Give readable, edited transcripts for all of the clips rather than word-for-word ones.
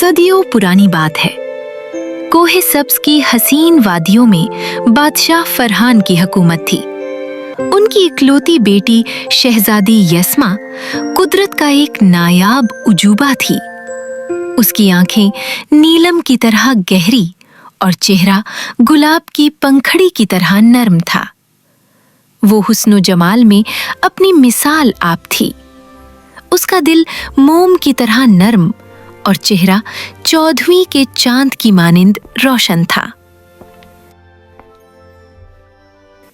सदियों पुरानी बात है। कोहे सब्ज की हसीन वादियों में बादशाह फरहान की हुकूमत थी। उनकी इकलौती बेटी शहजादी यस्मा कुदरत का एक नायाब उजूबा थी। उसकी आंखें नीलम की तरह गहरी और चेहरा गुलाब की पंखड़ी की तरह नर्म था। वो हुस्न जमाल में अपनी मिसाल आप थी। उसका दिल मोम की तरह नर्म और चेहरा 14वीं के चांद की मानिंद रोशन था।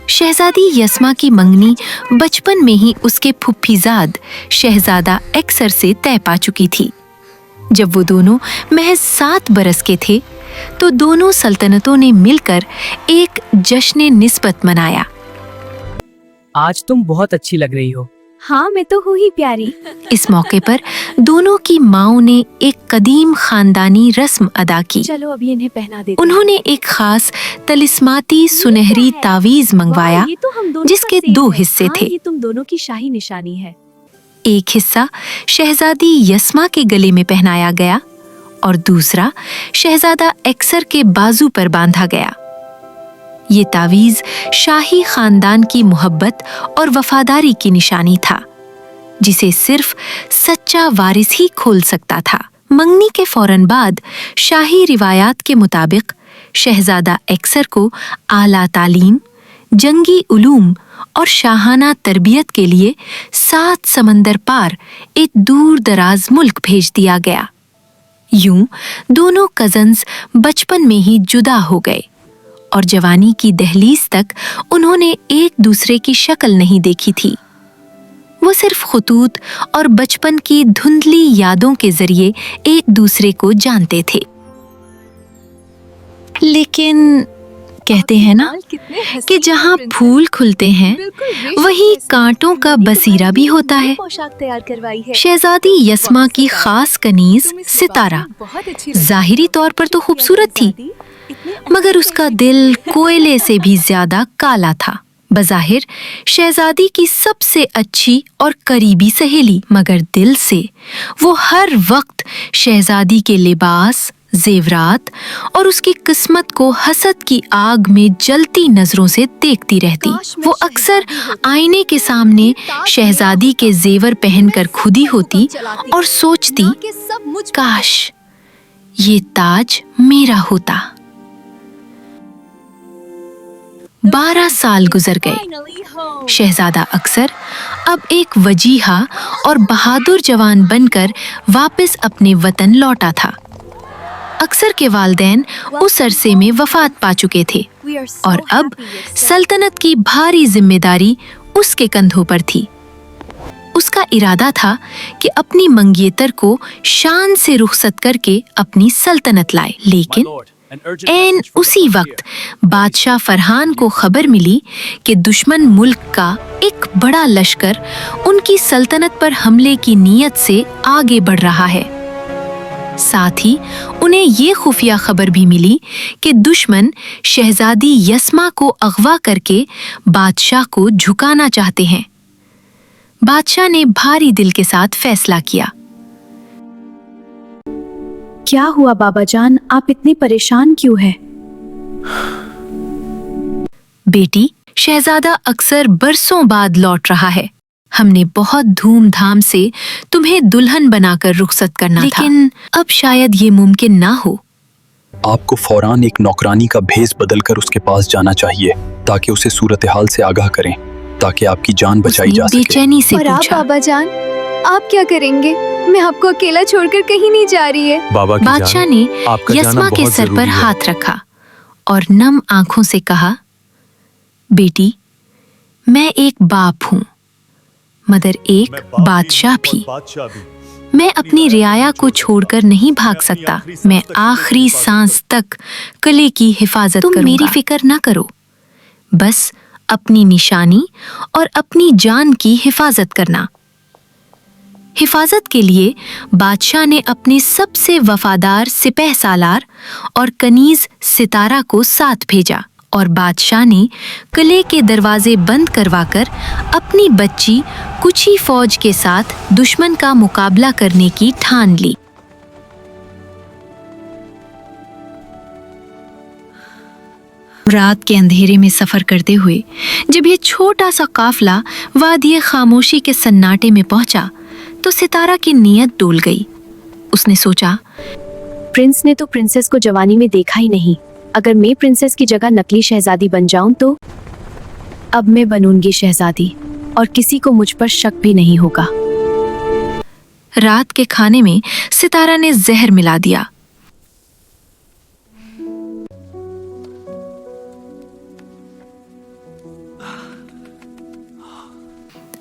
शहजादी यस्मा की मंगनी बचपन में ही उसके फुफ्फीजाद शहजादा एक्सर से तय पा चुकी थी। जब वो दोनों महज 7 बरस के थे तो दोनों सल्तनतों ने मिलकर एक जश्न निस्बत मनाया। आज तुम बहुत अच्छी लग रही हो। हाँ, मैं तो हूँ ही प्यारी। इस मौके पर दोनों की माओं ने एक कदीम खानदानी रस्म अदा की। चलो अभी इन्हें पहना देते हैं। उन्होंने एक खास तलिस्माती सुनहरी तावीज मंगवाया वाह, ये तो हम दोनों जिसके का सेम 2 है। हिस्से हाँ, थे। ये तुम दोनों की शाही निशानी है। एक हिस्सा शहजादी यस्मा के गले में पहनाया गया और दूसरा शहजादा एक्सर के बाजू पर बांधा गया। ये तावीज शाही खानदान की मोहब्बत और वफादारी की निशानी था, जिसे सिर्फ सच्चा वारिस ही खोल सकता था। मंगनी के फौरन बाद शाही रिवायात के मुताबिक शहजादा एक्सर को आला तालीम, जंगी उलूम और शाहाना तरबियत के लिए 7 समंदर पार एक दूर दराज मुल्क भेज दिया गया। यूं दोनों कजन्स बचपन में ही जुदा हो गए और जवानी की दहलीज तक उन्होंने एक दूसरे की शक्ल नहीं देखी थी। वो सिर्फ खुतूत और बचपन की धुंधली यादों के जरिए एक दूसरे को जानते थे। लेकिन कहते हैं ना कि जहाँ फूल खुलते हैं वहीं कांटों का बसीरा भी होता है। पोशाक तैयार करवाई है। शहजादी यस्मा की खास कनीज सितारा जाहिरी तौर पर तो खूबसूरत थी, मगर उसका दिल कोयले से भी ज्यादा काला था। बज़ाहिर शहजादी की सबसे अच्छी और करीबी सहेली, मगर दिल से वो हर वक्त शहजादी के लिबास, जेवरात और उसकी किस्मत को हसद की आग में जलती नजरों से देखती रहती। वो अक्सर आईने के सामने शहजादी के जेवर पहनकर खुदी होती और सोचती, काश ये ताज मेरा होता। 12 साल गुजर गए। शहजादा अक्सर अब एक वजीहा और बहादुर जवान बनकर वापस अपने वतन लौटा था। अक्सर के वालिदैन उस अरसे में वफात पा चुके थे और अब सल्तनत की भारी जिम्मेदारी उसके कंधों पर थी। उसका इरादा था कि अपनी मंगेतर को शान से रुखसत करके अपनी सल्तनत लाए। लेकिन ऐन उसी वक्त बादशाह फरहान को खबर मिली कि दुश्मन मुल्क का एक बड़ा लश्कर उनकी सल्तनत पर हमले की नीयत से आगे बढ़ रहा है। साथ ही उन्हें ये खुफिया खबर भी मिली कि दुश्मन शहजादी यस्मा को अगवा करके बादशाह को झुकाना चाहते हैं। बादशाह ने भारी दिल के साथ फैसला किया। क्या हुआ बाबा जान, आप इतने परेशान क्यों हैं? बेटी, शहजादा अक्सर बरसों बाद लौट रहा है। हमने बहुत धूमधाम से तुम्हें दुल्हन बनाकर रुखसत करना था, लेकिन अब शायद ये मुमकिन ना हो। आपको फौरान एक नौकरानी का भेस बदलकर उसके पास जाना चाहिए ताकि उसे सूरत हाल से आगाह करें, ताकि आपकी जान बचाई जा सके। बेचैनी से और आप पूछा। बाबा जान, आप क्या करेंगे? मैं आपको अकेला छोड़कर कहीं नहीं जा रही है। बादशाह ने यस्मा के सर पर हाथ रखा और नम आंखों से कहा, बेटी, मैं एक बाप हूँ मगर एक बादशाह भी। मैं अपनी रियाया को छोड़कर नहीं भाग सकता। मैं आखिरी सांस तक किले की हिफाजत करूंगा। तुम मेरी फिक्र ना करो, बस अपनी निशानी और अपनी जान की हिफाजत करना। हिफाजत के लिए बादशाह ने अपने सबसे वफादार सिपह सालार और कनीज सितारा को साथ भेजा और बादशाह ने किले के दरवाजे बंद करवाकर अपनी बच्ची कुची फौज के साथ दुश्मन का मुकाबला करने की ठान ली। रात के अंधेरे में सफर करते हुए जब ये छोटा सा काफला वादिये खामोशी के सन्नाटे में पहुंचा तो सितारा की नीयत डोल गई। उसने सोचा, प्रिंस ने तो प्रिंसेस को जवानी में देखा ही नहीं। अगर मैं प्रिंसेस की जगह नकली शहजादी बन जाऊं तो अब मैं बनूंगी शहजादी और किसी को मुझ पर शक भी नहीं होगा। रात के खाने में सितारा ने जहर मिला दिया।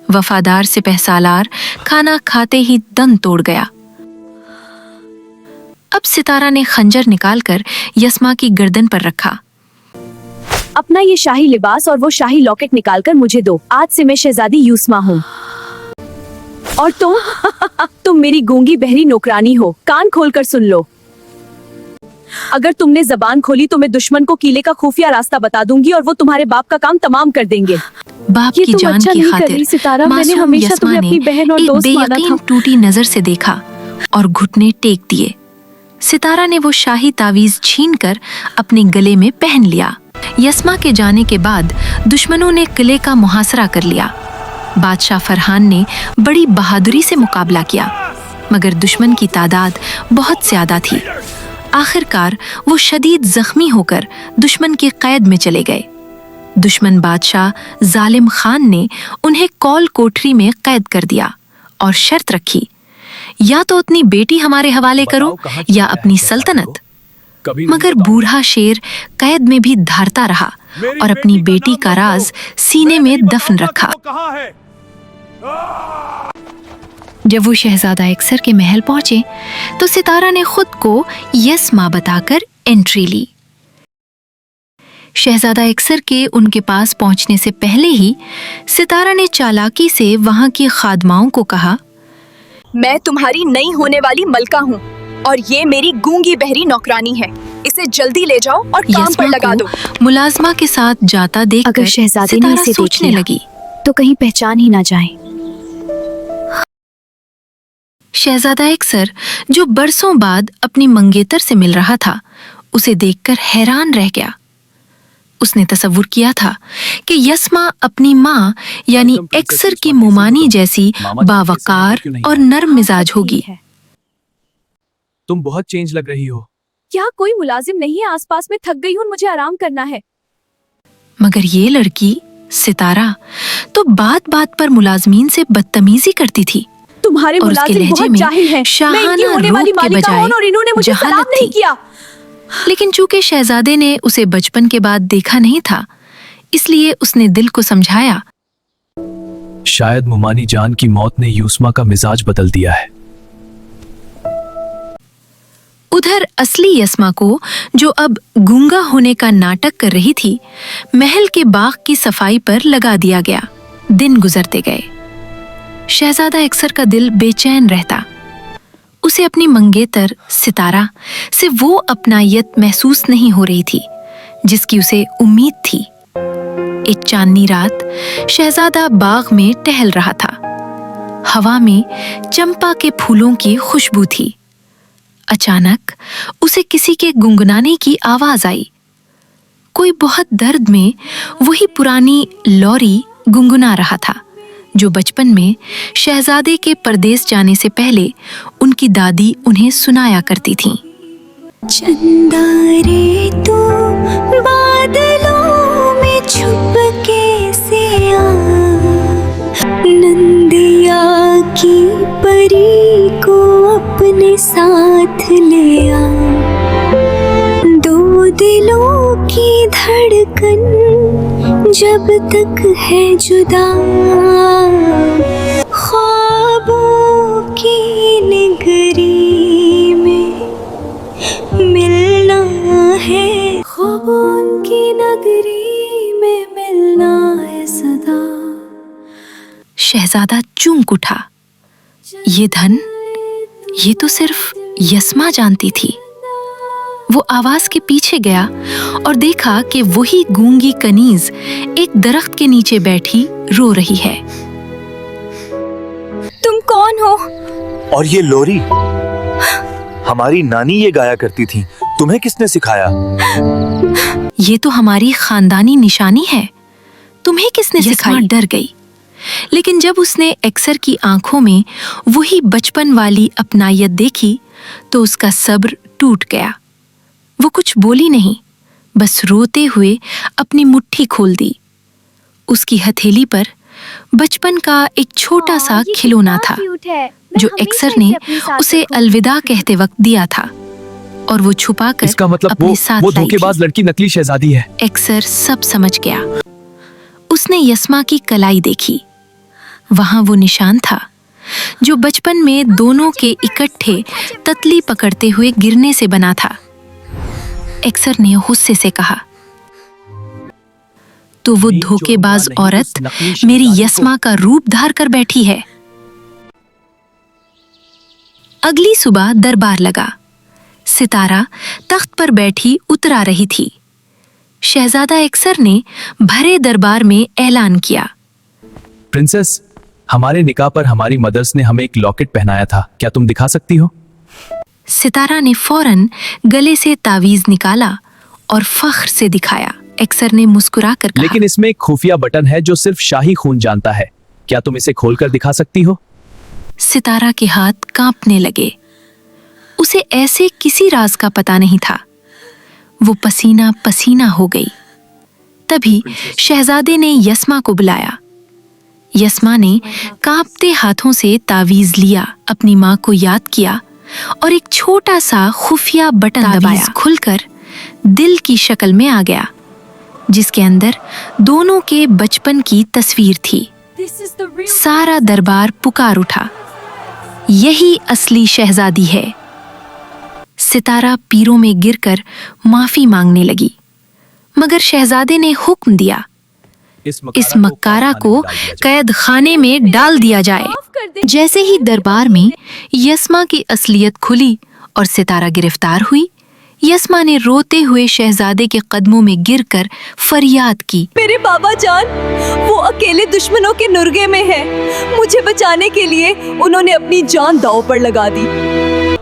वफादार सिपह सालार खाना खाते ही दम तोड़ गया। अब सितारा ने खंजर निकालकर यस्मा की गर्दन पर रखा। अपना ये शाही लिबास और वो शाही लॉकेट निकालकर मुझे दो। आज से मैं शहजादी यूस्मा हूँ और तुम मेरी गूंगी बहरी नौकरानी हो। कान खोलकर सुन लो। अगर तुमने जबान खोली तो मैं दुश्मन को किले का खुफिया रास्ता बता दूंगी और वो तुम्हारे बाप का काम तमाम कर देंगे। बाप की तुम जान अच्छा की नहीं कर खातिर रही सितारा। मैंने मासूम हमेशा यस्मा तुम्हें ने अपनी बहन और एक दोस्त माना बेयकीन था। टूटी नजर से देखा और घुटने टेक दिए। सितारा ने वो शाही तावीज छीनकर अपने गले में पहन लिया। यस्मा के जाने के बाद दुश्मनों ने किले का मुहासरा कर लिया। बादशाह फरहान ने बड़ी बहादुरी से मुकाबला किया, मगर दुश्मन की तादाद बहुत ज्यादा थी। आखिरकार वो शदीद जख्मी होकर दुश्मन की कैद में चले गए। दुश्मन बादशाह जालिम खान ने उन्हें कौल कोठरी में कैद कर दिया और शर्त रखी, या तो अपनी बेटी हमारे हवाले करो या अपनी सल्तनत। मगर बूढ़ा शेर कैद में भी धारता रहा और अपनी बेटी का राज सीने में दफन रखा। जब वो शहजादा अक्सर के महल पहुंचे तो सितारा ने खुद को यस्मा बताकर एंट्री ली। शहजादा अक्सर के उनके पास पहुंचने से पहले ही सितारा ने चालाकी से वहां की खादमाओं को कहा, मैं तुम्हारी नई होने वाली मलका हूँ और ये मेरी गूंगी बहरी नौकरानी है। इसे जल्दी ले जाओ और काम पर लगा दो। मुलाजमा के साथ जाता देखकर अगर शहजादी ने सितारा इसे सोचने देख लिया लगी, तो कहीं पहचान ही ना जाए। शहजादा अक्सर जो बरसों बाद अपनी मंगेतर से मिल रहा था, उसे देखकर हैरान रह गया। उसने तसव्वुर किया था कि यस्मा अपनी माँ यानी अक्सर की मुमानी जैसी बावकार और नर्म मिजाज होगी। तुम बहुत चेंज लग रही हो। क्या कोई मुलाजिम नहीं है आसपास में? थक गई हूँ, मुझे आराम करना है। मगर ये लड़की सितारा तो बात बात पर मुलाजमीन से बदतमीजी करती थी तुम्हारे और उसके मुलाजिम लहजे बहुत में जाहिल हैं। मैं इनकी शाहाना होने वाली रूप के मालिका हूँ बजाय और इन्होंने मुझे सलाम जहालत नहीं थी। किया। लेकिन चूंकि शहजादे ने उसे बचपन के बाद देखा नहीं था, इसलिए उसने दिल को समझाया, शायद मुमानी जान की मौत ने यूस्मा का मिजाज बदल दिया है। उधर असली यस्मा को, जो अब गूंगा होने का नाटक कर रही थी, महल के बाग की सफाई पर लगा दिया गया। दिन गुजरते गए। शहजादा अक्सर का दिल बेचैन रहता। उसे अपनी मंगेतर सितारा से वो अपनायत महसूस नहीं हो रही थी जिसकी उसे उम्मीद थी। एक चांदनी रात शहजादा बाग में टहल रहा था। हवा में चंपा के फूलों की खुशबू थी। अचानक उसे किसी के गुनगुनाने की आवाज आई। कोई बहुत दर्द में वही पुरानी लौरी गुनगुना रहा था जो बचपन में शहजादे के परदेस जाने से पहले उनकी दादी उन्हें सुनाया करती थीं। चंदा रे तू बादलों में छुप कैसे आ, नंदिया की परी को अपने साथ ले आ, दो दिलों की धड़कन जब तक है जुदा, ख्वाबों की नगरी में मिलना है, ख्वाबों की नगरी में मिलना है सदा। शहजादा चूंक उठा। ये धन, ये तो सिर्फ यस्मा जानती थी। वो आवाज के पीछे गया और देखा कि वही गूंगी कनीज एक दरख्त के नीचे बैठी रो रही है। तुम कौन हो? और ये लोरी हमारी नानी ये गाया करती थी। तुम्हें किसने सिखाया? ये तो हमारी खानदानी निशानी है। तुम्हें किसने सिखाई? डर गई, लेकिन जब उसने एक्सर की आंखों में वही बचपन वाली अपनायत देखी तो उसका सब्र टूट गया। वो कुछ बोली नहीं, बस रोते हुए अपनी मुट्ठी खोल दी। उसकी हथेली पर बचपन का एक छोटा सा खिलौना था जो एक्सर ने उसे अलविदा कहते वक्त दिया था, और वो छुपाकर इसका मतलब अपने साथ वो लाई धोखेबाज थी। लड़की नकली शहजादी है। एक्सर सब समझ गया। उसने यस्मा की कलाई देखी। वहां वो निशान था जो बचपन में दोनों के इकट्ठे ततली पकड़ते हुए गिरने से बना था। एक्सर ने गुस्से से कहा, तो वो धोखेबाज औरत मेरी यस्मा का रूप धार कर बैठी है। अगली सुबह दरबार लगा। सितारा तख्त पर बैठी उतरा रही थी। शहजादा एक्सर ने भरे दरबार में ऐलान किया, प्रिंसेस, हमारे निकाह पर हमारी मदर्स ने हमें एक लॉकेट पहनाया था, क्या तुम दिखा सकती हो? सितारा ने फौरन गले से तावीज निकाला और फख्र से दिखाया। एक्सर ने मुस्कुरा कर कहा, लेकिन इसमें एक खुफिया बटन है जो सिर्फ शाही खून जानता है, क्या तुम इसे खोलकर दिखा सकती हो? सितारा के हाथ कांपने लगे। उसे ऐसे किसी राज का पता नहीं था। वो पसीना पसीना हो गई। तभी शहजादे ने यस्मा को बुलाया। यस्मा ने कांपते हाथों से तावीज लिया, अपनी माँ को याद किया और एक छोटा सा खुफिया बटन दबाया। खुलकर दिल की शक्ल में आ गया, जिसके अंदर दोनों के बचपन की तस्वीर थी। सारा दरबार पुकार उठा, यही असली शहजादी है। सितारा पीरों में गिरकर माफी मांगने लगी, मगर शहजादे ने हुक्म दिया, इस मक्कारा को कैद खाने में डाल दिया जाए। जैसे ही दरबार में यस्मा की असलियत खुली और सितारा गिरफ्तार हुई, यस्मा ने रोते हुए शहजादे के कदमों में गिरकर फरियाद की, मेरे बाबा जान, वो अकेले दुश्मनों के नुर्गे में है। मुझे बचाने के लिए उन्होंने अपनी जान दांव पर लगा दी।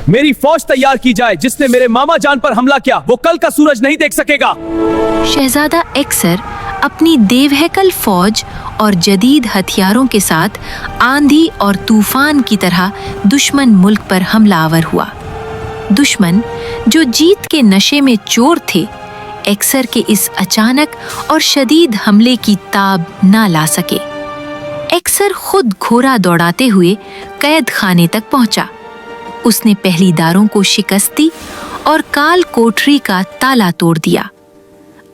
मेरी फौज तैयार की जाए। जिसने मेरे मामा जान पर हमला किया वो कल का सूरज नहीं देख सकेगा। शहजादा एक्सर अपनी देवहकल फौज और जदीद हथियारों के साथ आंधी और तूफान की तरह दुश्मन मुल्क पर हमलावर हुआ। दुश्मन जो जीत के नशे में चोर थे, एक्सर के इस अचानक और शदीद हमले की ताब ना ला सके। एक्सर खुद घोड़ा दौड़ाते हुए कैद खाने तक पहुंचा। उसने पहलीदारों को शिकस्त दी और काल कोठरी का ताला तोड़ दिया।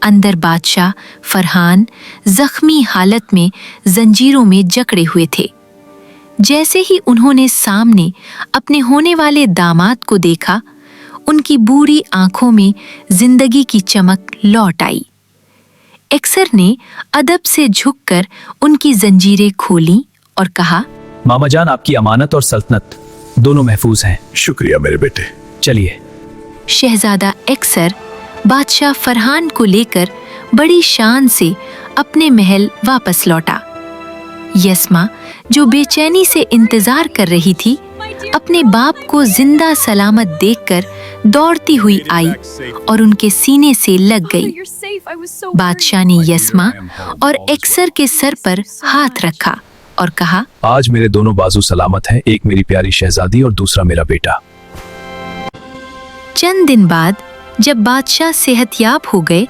अंदर बादशाह फरहान जख्मी हालत में जंजीरों में जकड़े हुए थे। जैसे ही उन्होंने सामने अपने होने वाले दामाद को देखा, उनकी बूढ़ी आंखों में जिंदगी की चमक लौट आई। एक्सर ने अदब से झुककर उनकी जंजीरें खोली और कहा, मामा जान, आपकी अमानत और सल्तनत दोनों महफूज हैं। शुक्रिया मेरे बेटे। चलिए। शहजादा एक्सर बादशाह फरहान को लेकर बड़ी शान से अपने महल वापस लौटा। यस्मा, जो बेचैनी से इंतजार कर रही थी, अपने बाप को जिंदा सलामत देखकर दौड़ती हुई आई और उनके सीने से लग गई। बादशाह ने यस्मा और एक्सर के सर पर हाथ रखा और कहा, आज मेरे दोनों बाजू सलामत हैं, एक मेरी प्यारी शहजादी और दूसरा मेरा बेटा। चंद दिन बाद जब बादशाह सेहतयाब हो गए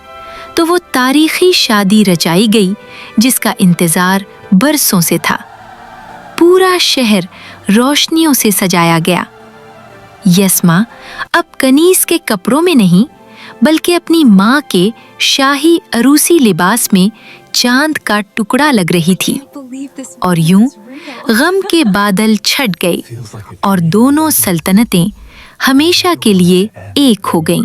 तो वो तारीखी शादी रचाई गई जिसका इंतजार बरसों से था। पूरा शहर रोशनियों से सजाया गया। यस्मा अब कनीज के कपड़ों में नहीं बल्कि अपनी माँ के शाही अरूसी लिबास में चांद का टुकड़ा लग रही थी। और यूं गम के बादल छट गए और दोनों सल्तनतें हमेशा के लिए एक हो गईं।